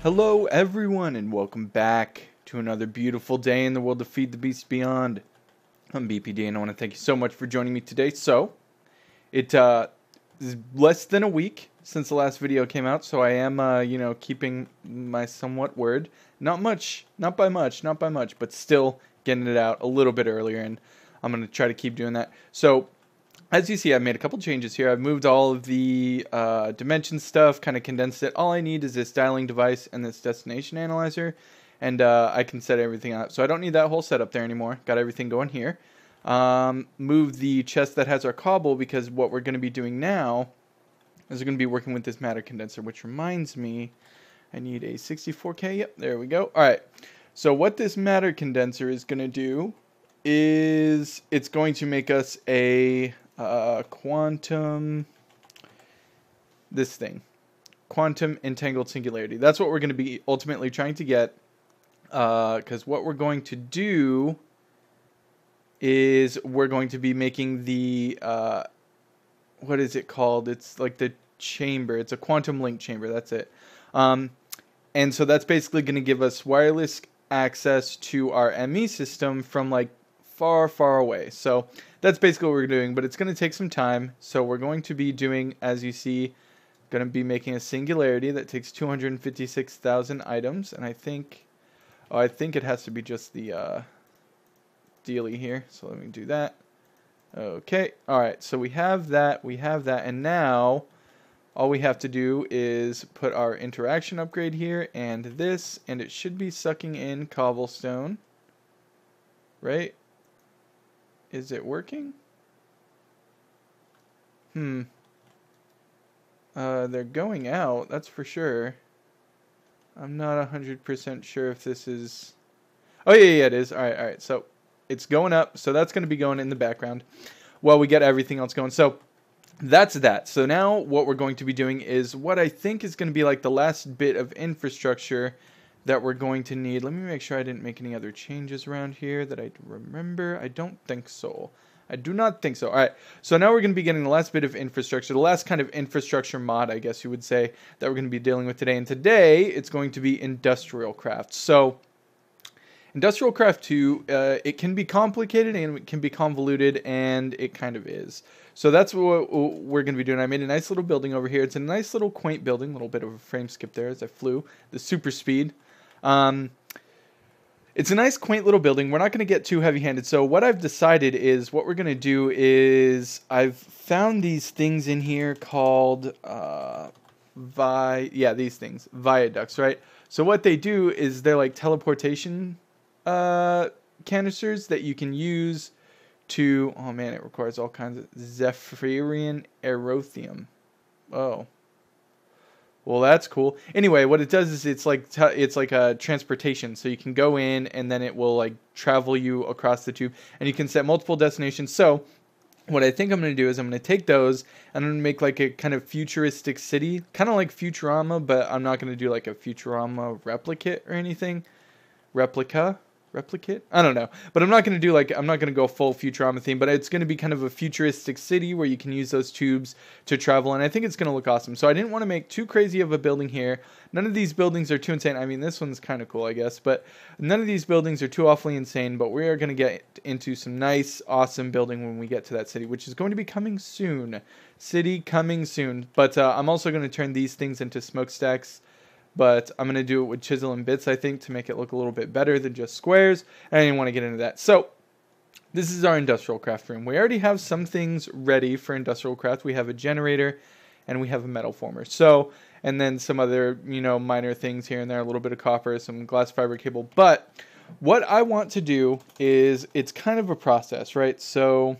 Hello everyone and welcome back to another beautiful day in the world of FTB Beyond. I'm BPD and I want to thank you so much for joining me today. So, it is less than a week since the last video came out, so I am keeping my somewhat word. Not by much, but still getting it out a little bit earlier, and I'm going to try to keep doing that. So, as you see, I've made a couple changes here. I've moved all of the dimension stuff, kind of condensed it. All I need is this dialing device and this destination analyzer, and I can set everything up. So I don't need that whole setup there anymore. Got everything going here. Move the chest that has our cobble, because what we're going to be doing now is we're going to be working with this matter condenser, which reminds me, I need a 64K. Yep, there we go. All right. So what this matter condenser is going to do is it's going to make us a quantum entangled singularity. That's what we're going to be ultimately trying to get, because what we're going to do is we're going to be making the what is it called? It's like the chamber. It's a quantum link chamber. That's it. And so that's basically going to give us wireless access to our ME system from like far away. So that's basically what we're doing, but it's going to take some time. So we're going to be doing, as you see, going to be making a singularity that takes 256,000 items, and I think it has to be just the dealie here. So let me do that. Okay. All right. So we have that, and now all we have to do is put our interaction upgrade here and this, and it should be sucking in cobblestone, right? Is it working? They're going out, that's for sure. I'm not 100% sure if this is... Oh, yeah, it is. All right. So it's going up. So that's going to be going in the background while we get everything else going. So that's that. So now what we're going to be doing is what I think is going to be like the last bit of infrastructure that we're going to need. Let me make sure I didn't make any other changes around here that I remember. I don't think so. I do not think so. All right, so now we're going to be getting the last bit of infrastructure, the last kind of infrastructure mod, I guess you would say, that we're going to be dealing with today. And today, it's going to be industrial craft. So, industrial craft 2, it can be complicated and it can be convoluted, and it kind of is. So that's what we're going to be doing. I made a nice little building over here. It's a nice little quaint building, a little bit of a frame skip there as I flew. The super speed. It's a nice quaint little building. We're not going to get too heavy-handed. So what I've decided is what we're going to do is I've found these things in here called these things, viaducts, right? So what they do is they're like teleportation canisters that you can use to, oh man, it requires all kinds of Zephyrian aerothium. Oh. Well, that's cool. Anyway, what it does is it's like a transportation. So you can go in and then it will like travel you across the tube, and you can set multiple destinations. So what I think I'm going to do is I'm going to take those and I'm going to make like a kind of futuristic city, kind of like Futurama, but I'm not going to do like a Futurama replicate or anything. Replicate? I don't know. But I'm not going to go full Futurama theme, but it's going to be kind of a futuristic city where you can use those tubes to travel, and I think it's going to look awesome. So I didn't want to make too crazy of a building here. None of these buildings are too insane. I mean, this one's kind of cool, I guess, but none of these buildings are too awfully insane, but we are going to get into some nice, awesome building when we get to that city, which is going to be coming soon. City coming soon. But I'm also going to turn these things into smokestacks. But I'm going to do it with chisel and bits, I think, to make it look a little bit better than just squares. And I didn't want to get into that. So, this is our industrial craft room. We already have some things ready for industrial craft. We have a generator, and we have a metal former. So, and then some other, minor things here and there, a little bit of copper, some glass fiber cable. But what I want to do is, it's kind of a process, right? So,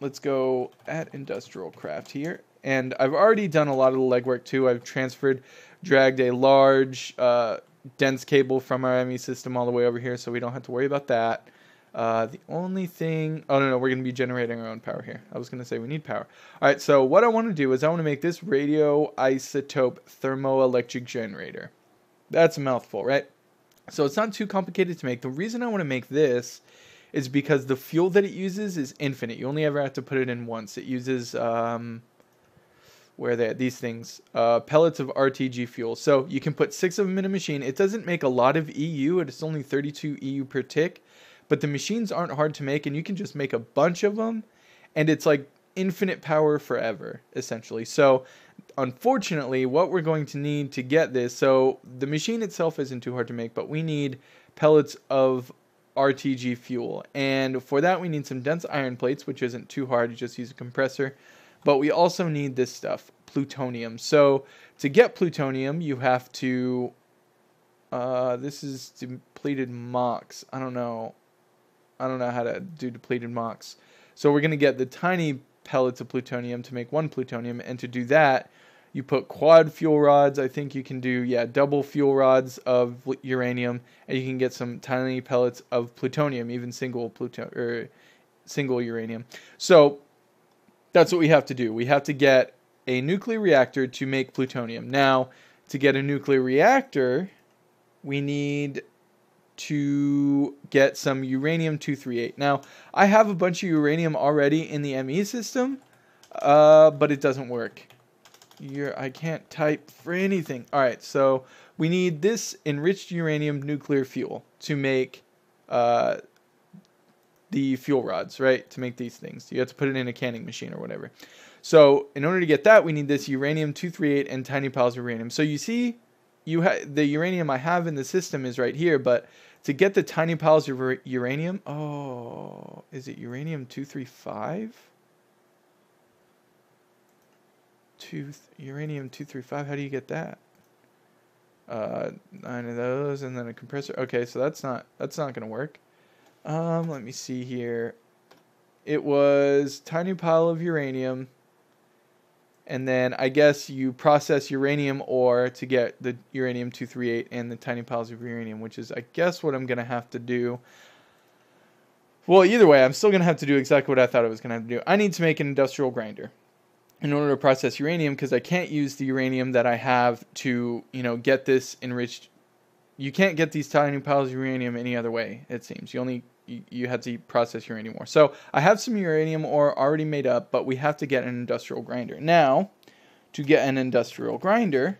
let's go at industrial craft here. And I've already done a lot of the legwork too. I've dragged a large, dense cable from our ME system all the way over here, so we don't have to worry about that. The only thing... Oh, no, we're going to be generating our own power here. I was going to say we need power. All right, so what I want to do is I want to make this radioisotope thermoelectric generator. That's a mouthful, right? So it's not too complicated to make. The reason I want to make this is because the fuel that it uses is infinite. You only ever have to put it in once. It uses... where are they at? These things, pellets of RTG fuel. So you can put 6 of them in a machine. It doesn't make a lot of EU. It's only 32 EU per tick, but the machines aren't hard to make, and you can just make a bunch of them, and it's like infinite power forever, essentially. So unfortunately, what we're going to need to get this, so the machine itself isn't too hard to make, but we need pellets of RTG fuel, and for that we need some dense iron plates, which isn't too hard. You just use a compressor. But we also need this stuff, plutonium. So to get plutonium, you have to, this is depleted MOX. I don't know how to do depleted MOX. So we're going to get the tiny pellets of plutonium to make 1 plutonium. And to do that, you put quad fuel rods. I think you can do, yeah, double fuel rods of uranium. And you can get some tiny pellets of plutonium, even single uranium. So that's what we have to do. We have to get a nuclear reactor to make plutonium. Now, to get a nuclear reactor, we need to get some uranium-238. Now, I have a bunch of uranium already in the ME system, but it doesn't work. I can't type for anything. All right, so we need this enriched uranium nuclear fuel to make the fuel rods, right? To make these things. You have to put it in a canning machine or whatever. So in order to get that, we need this uranium-238 and tiny piles of uranium. So you see, the uranium I have in the system is right here, but to get the tiny piles of uranium, oh, is it uranium-235? Uranium-235, how do you get that? 9 of those and then a compressor. Okay, so that's not going to work. Let me see here. It was tiny pile of uranium, and then I guess you process uranium ore to get the uranium-238 and the tiny piles of uranium, which is, I guess, what I'm going to have to do. Well, either way, I'm still going to have to do exactly what I thought I was going to have to do. I need to make an industrial grinder in order to process uranium, because I can't use the uranium that I have to, get this enriched. You can't get these tiny piles of uranium any other way, it seems. You have to process uranium ore. So I have some uranium ore already made up, but we have to get an industrial grinder. Now, to get an industrial grinder,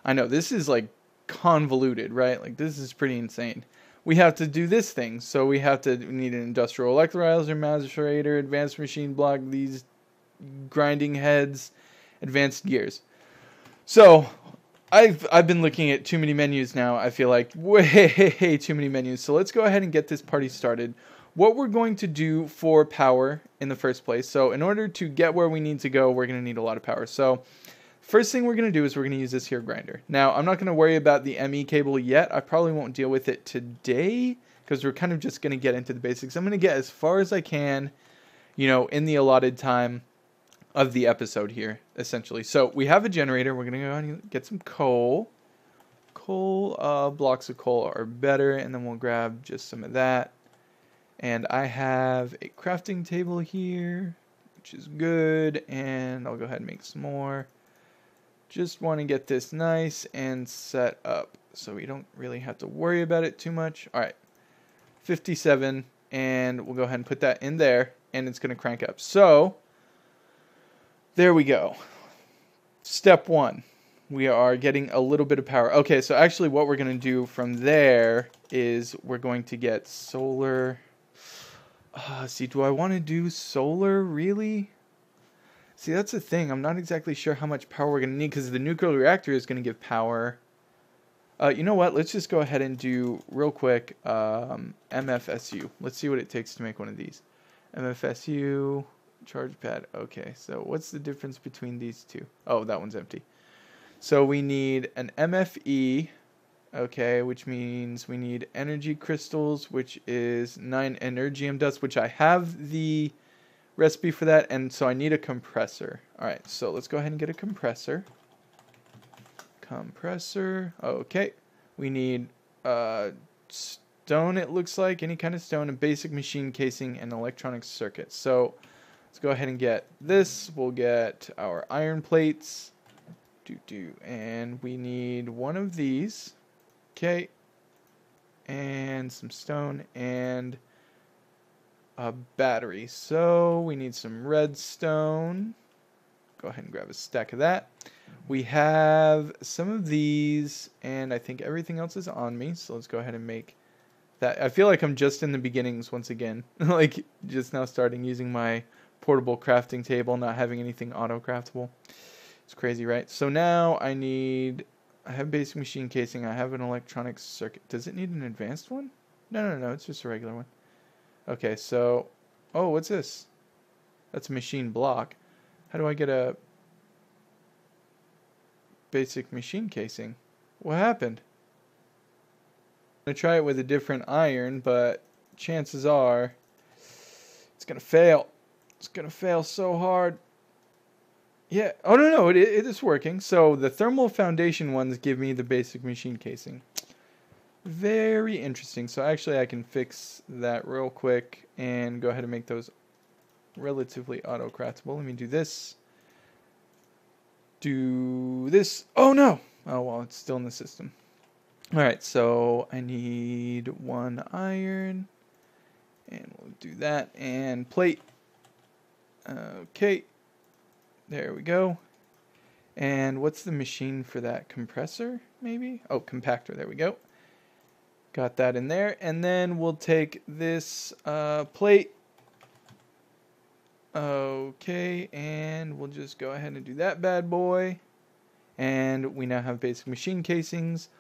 I know this is like convoluted, right? Like this is pretty insane. We have to do this thing. So we need an industrial electrolyzer, macerator, advanced machine block, these grinding heads, advanced gears. So I've been looking at too many menus now. I feel like way too many menus. So let's go ahead and get this party started. What we're going to do for power in the first place. So in order to get where we need to go, we're going to need a lot of power. So first thing we're going to do is we're going to use this here grinder. Now, I'm not going to worry about the ME cable yet. I probably won't deal with it today because we're kind of just going to get into the basics. I'm going to get as far as I can, in the allotted time of the episode here, essentially. So we have a generator. We're going to go and get some coal. Blocks of coal are better, and then we'll grab just some of that. And I have a crafting table here, which is good, and I'll go ahead and make some more. Just want to get this nice and set up so we don't really have to worry about it too much. All right, 57, and we'll go ahead and put that in there, and it's going to crank up. So there we go. Step 1. We are getting a little bit of power. Okay, so actually what we're going to do from there is we're going to get solar. See, do I want to do solar, really? See, that's the thing. I'm not exactly sure how much power we're going to need because the nuclear reactor is going to give power. You know what? Let's just go ahead and do, real quick, MFSU. Let's see what it takes to make one of these. MFSU. Charge pad. Okay, so what's the difference between these two? Oh, that one's empty. So we need an MFE, okay, which means we need energy crystals, which is 9 energium dust, which I have the recipe for that, and so I need a compressor. All right, so let's go ahead and get a compressor. Okay. We need stone, it looks like, any kind of stone, a basic machine casing, and electronic circuits. So let's go ahead and get this. We'll get our iron plates. And we need one of these. Okay. And some stone and a battery. So we need some redstone. go ahead and grab a stack of that. We have some of these, and I think everything else is on me. So let's go ahead and make that. I feel like I'm just in the beginnings once again. Like just now starting using my portable crafting table, not having anything auto-craftable. It's crazy, right? So now I have basic machine casing. I have an electronic circuit. Does it need an advanced one? No. It's just a regular one. Okay, so... Oh, what's this? That's a machine block. How do I get a basic machine casing? What happened? I'm going to try it with a different iron, but chances are it's going to fail. It's going to fail so hard. Yeah. Oh, no. It is working. So the thermal foundation ones give me the basic machine casing. Very interesting. So actually I can fix that real quick and go ahead and make those relatively auto-craftable. Let me do this. Do this. Oh, no. Oh, well, it's still in the system. All right, so I need 1 iron. And we'll do that. And plate. Okay. There we go. And what's the machine for that? Compressor, maybe? Oh, compactor. There we go. Got that in there. And then we'll take this plate. Okay, and we'll just go ahead and do that bad boy. And we now have basic machine casings.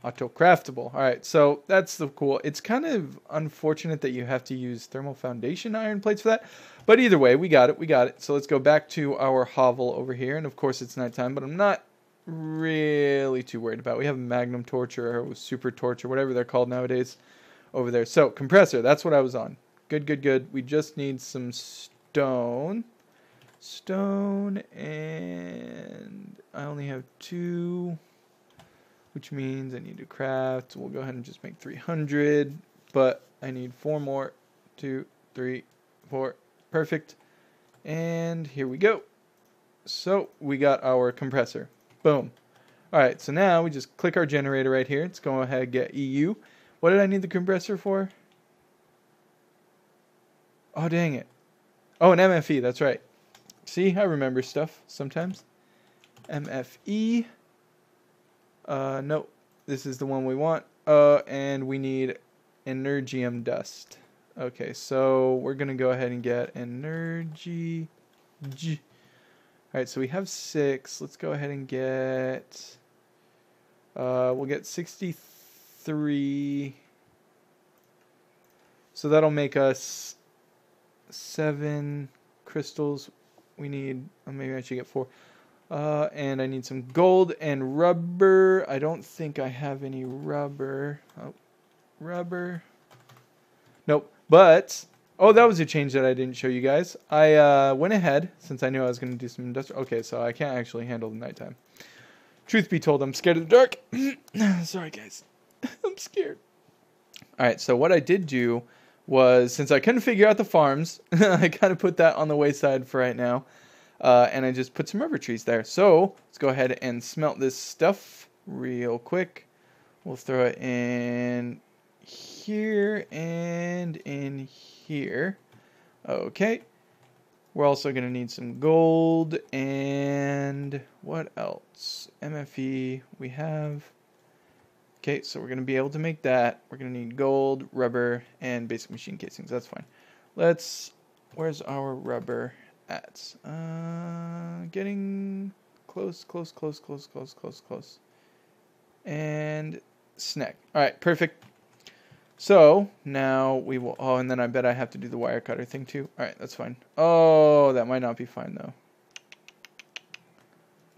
Auto-craftable. Alright, so that's the cool. It's kind of unfortunate that you have to use thermal foundation iron plates for that. But either way, we got it. So let's go back to our hovel over here. And of course it's nighttime, but I'm not really too worried about it. We have a magnum torch or super torch or whatever they're called nowadays over there. So compressor, that's what I was on. Good. We just need some stone, and I only have 2, which means I need to craft. We'll go ahead and just make 300, but I need 4 more. 2, 3, 4. Perfect. And here we go. So we got our compressor. Boom. Alright, so now we just click our generator right here. Let's go ahead and get EU. What did I need the compressor for? Oh, dang it. Oh, an MFE, that's right. See, I remember stuff sometimes. MFE. No, this is the one we want. And we need Energium dust. Okay, so we're going to go ahead and get Energy. Alright, so we have 6. Let's go ahead and get... we'll get 63. So that'll make us 7 crystals. We need... maybe I should get 4. And I need some gold and rubber. I don't think I have any rubber. Oh, rubber. Nope. But... oh, that was a change that I didn't show you guys. I went ahead, since I knew I was going to do some industrial... okay, so I can't actually handle the nighttime. Truth be told, I'm scared of the dark. Sorry, guys. I'm scared. Alright, so what I did do was, since I couldn't figure out the farms, I kind of put that on the wayside for right now. And I just put some rubber trees there. So, let's go ahead and smelt this stuff real quick. We'll throw it in... here and in here. Okay. We're also going to need some gold and what else? MFE we have. Okay, so we're going to be able to make that. We're going to need gold, rubber, and basic machine casings. That's fine. Where's our rubber at? Getting close. And snag. All right, perfect. So, now we will... oh, and then I bet I have to do the wire cutter thing too. Alright, that's fine. Oh, that might not be fine though.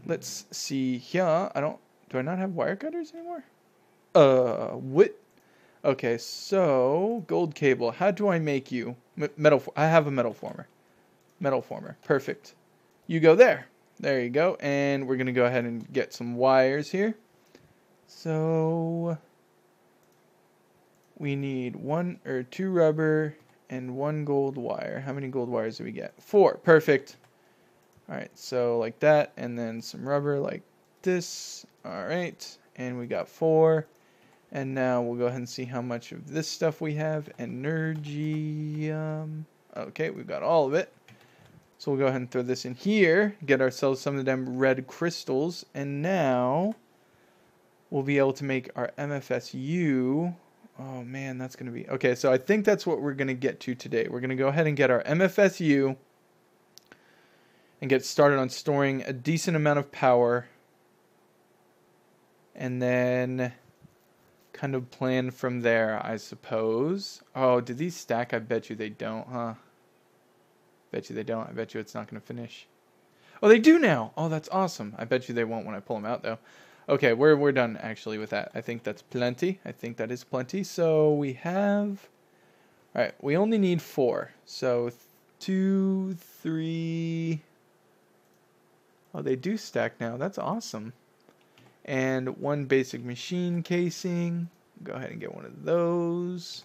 Let's see here. Do I not have wire cutters anymore? What? Okay, so... gold cable. How do I make you? I have a metal former. Perfect. You go there. There you go. And we're going to go ahead and get some wires here. So... we need 1 or 2 rubber and 1 gold wire. How many gold wires do we get? 4. Perfect. Alright, so like that. And then some rubber like this. Alright. And we got 4. And now we'll go ahead and see how much of this stuff we have. Energy. Okay, we've got all of it. So we'll go ahead and throw this in here, get ourselves some of them red crystals, and now we'll be able to make our MFSU. Oh man, that's going to be... Okay, so I think that's what we're going to get to today. We're going to go ahead and get our MFSU and get started on storing a decent amount of power. And then kind of plan from there, I suppose. Oh, did these stack? I bet you they don't, huh? Bet you they don't. I bet you it's not going to finish. Oh, they do now. Oh, that's awesome. I bet you they won't when I pull them out, though. Okay, we're done, actually, with that. I think that's plenty. I think that is plenty. So we have... All right, we only need 4. So 2, 3... Oh, they do stack now. That's awesome. And 1 basic machine casing. Go ahead and get one of those.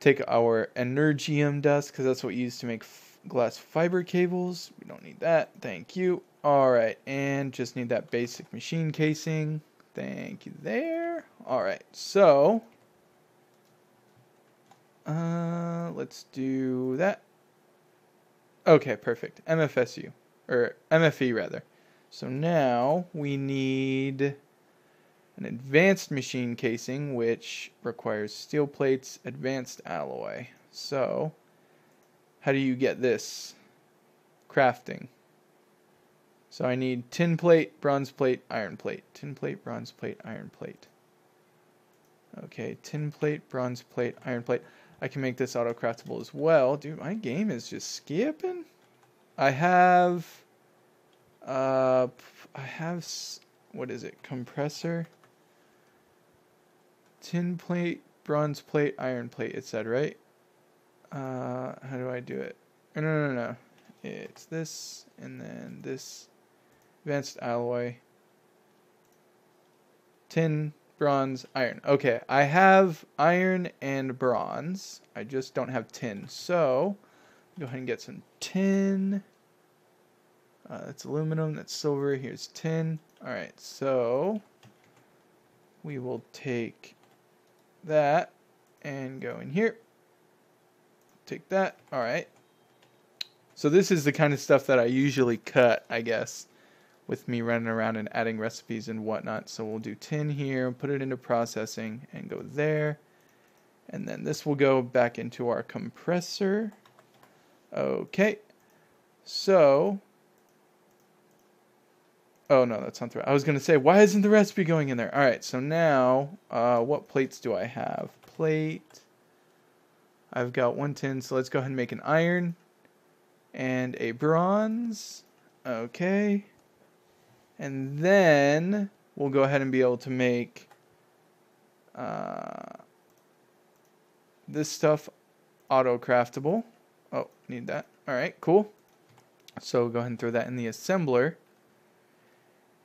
Take our energium dust, because that's what you use to make glass fiber cables. We don't need that. Thank you. Alright, and just need that basic machine casing. Thank you there. Alright, so let's do that. Okay, perfect. MFSU. Or MFE, rather. So now we need an advanced machine casing, which requires steel plates, advanced alloy. So, how do you get this? Crafting. So I need tin plate, bronze plate, iron plate. Tin plate, bronze plate, iron plate. Okay, tin plate, bronze plate, iron plate. I can make this auto-craftable as well. Dude, my game is just skipping. I have... what is it? Compressor. Tin plate, bronze plate, iron plate, it said, right? How do I do it? No. It's this, and then this. Advanced alloy. Tin, bronze, iron. Okay, I have iron and bronze. I just don't have tin. So, go ahead and get some tin. That's aluminum, that's silver, here's tin. Alright, so we will take that and go in here. Take that. Alright. So this is the kind of stuff that I usually cut, I guess, with me running around and adding recipes and whatnot. So we'll do tin here, put it into processing, and go there. And then this will go back into our compressor. Okay. So... Oh, no, that's not the right. I was going to say, why isn't the recipe going in there? All right, so now, what plates do I have? Plate. I've got 1 tin, so let's go ahead and make an iron. And a bronze. Okay. And then, we'll go ahead and be able to make this stuff auto-craftable. Oh, need that. All right, cool. So, we'll go ahead and throw that in the assembler.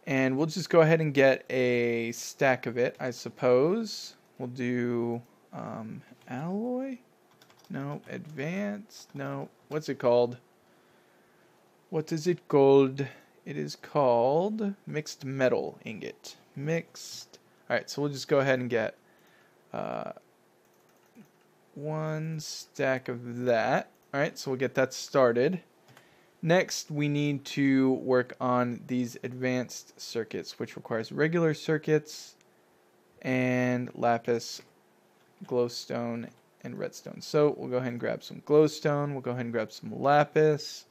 And we'll just go ahead and get a stack of it, I suppose. We'll do alloy? No. Advanced? No. What's it called? What is it called? It is called mixed metal ingot. Mixed. Alright, so we'll just go ahead and get 1 stack of that. Alright, so we'll get that started. Next, we need to work on these advanced circuits, which requires regular circuits and lapis, glowstone, and redstone. So we'll go ahead and grab some glowstone. We'll go ahead and grab some lapis.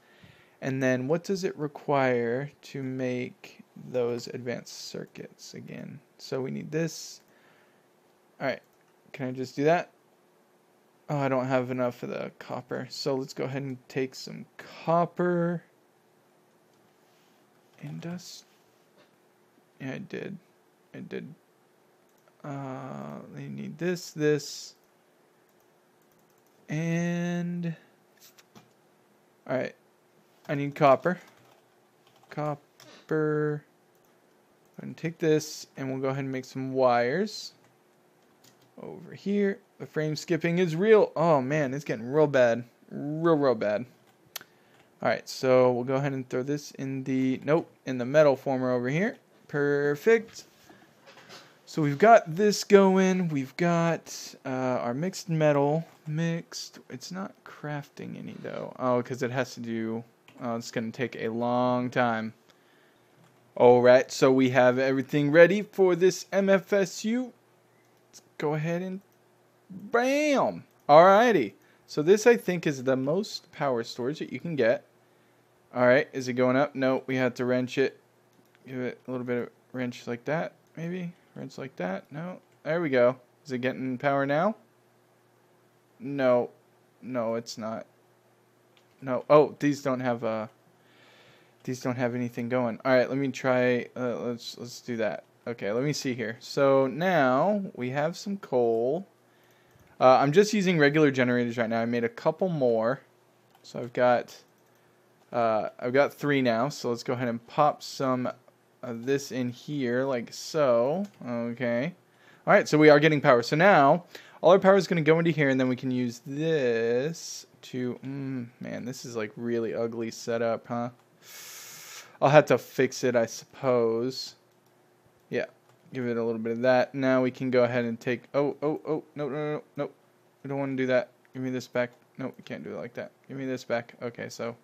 And then what does it require to make those advanced circuits again? So we need this. All right, can I just do that? Oh, I don't have enough for the copper. So let's go ahead and take some copper. And dust. Yeah, I did. They need this. And... Alright. I need copper. Copper. And take this, and we'll go ahead and make some wires. Over here. The frame skipping is real. Oh man, it's getting real bad. Real bad. Alright, so we'll go ahead and throw this in the... Nope, in the metal former over here. Perfect. So we've got this going. We've got our mixed metal. Mixed. It's not crafting any though. Oh, because it has to do. Oh, it's gonna take a long time. All right, so we have everything ready for this MFSU. Let's go ahead and bam. Alrighty. So this I think is the most power storage that you can get. All right, is it going up? No, we had to wrench it. Give it a little bit of wrench like that, maybe. Wrench like that. No, there we go. Is it getting power now? No, no, it's not. No. Oh, these don't have anything going. All right, let me try. Let's do that. Okay, let me see here. So now we have some coal. I'm just using regular generators right now. I made a couple more, so I've got 3 now. So let's go ahead and pop some of this in here, like so. Okay. All right, so we are getting power. So now all our power is going to go into here, and then we can use this to, man, this is like really ugly setup, huh? I'll have to fix it, I suppose. Yeah, give it a little bit of that. Now we can go ahead and take, no, we don't want to do that. Give me this back. No, we can't do it like that. Give me this back. Okay, so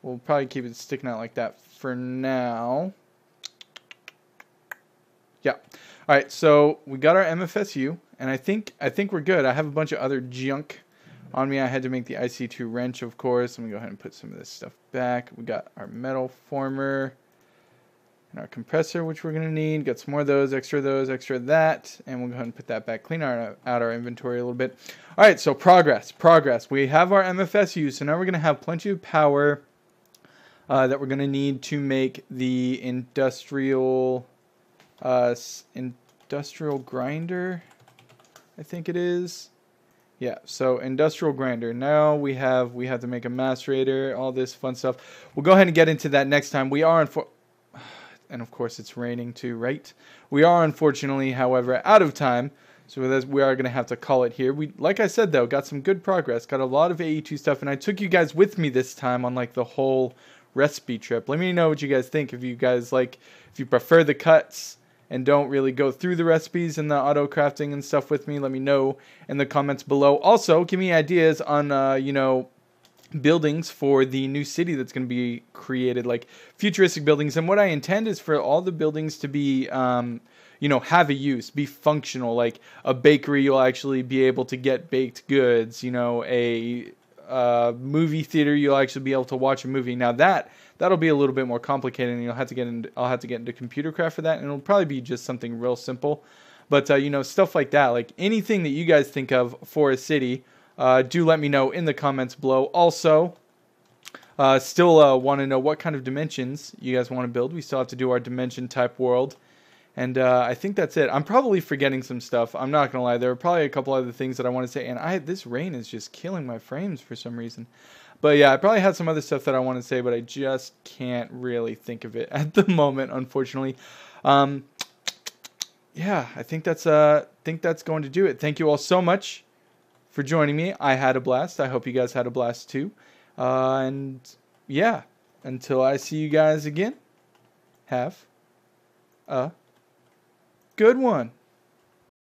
we'll probably keep it sticking out like that for now. Yeah. All right, so we got our MFSU, and I think we're good. I have a bunch of other junk on me. I had to make the IC2 wrench, of course. Let me go ahead and put some of this stuff back. We got our metal former and our compressor, which we're going to need. Got some more of those, extra of that, and we'll go ahead and put that back, clean out our inventory a little bit. All right, so progress. We have our MFSU, so now we're going to have plenty of power that we're going to need to make the industrial grinder, I think it is. Yeah, so industrial grinder. Now we have to make a macerator, all this fun stuff. We'll go ahead and get into that next time. We are and of course it's raining too, right? We are unfortunately, however, out of time. So we are going to have to call it here. We, like I said though, got some good progress. Got a lot of AE2 stuff, and I took you guys with me this time on like the whole recipe trip. Let me know what you guys think. If you guys if you prefer the cuts and don't really go through the recipes and the auto crafting and stuff with me, let me know in the comments below. Also, give me ideas on, buildings for the new city that's going to be created, like futuristic buildings. And what I intend is for all the buildings to be, have a use, be functional. Like a bakery, you'll actually be able to get baked goods. A movie theater, you'll actually be able to watch a movie. Now that'll be a little bit more complicated, and I'll have to get into computer craft for that, and it'll probably be just something real simple. But stuff like that, like anything that you guys think of for a city, do let me know in the comments below. Also, still want to know what kind of dimensions you guys want to build. We still have to do our dimension type world. And I think that's it. I'm probably forgetting some stuff. I'm not going to lie. There are probably a couple other things that I want to say. And this rain is just killing my frames for some reason. But yeah, I probably had some other stuff that I want to say, but I just can't really think of it at the moment, unfortunately. Yeah, I think that's going to do it. Thank you all so much for joining me. I had a blast. I hope you guys had a blast too. And yeah, until I see you guys again, have a good one.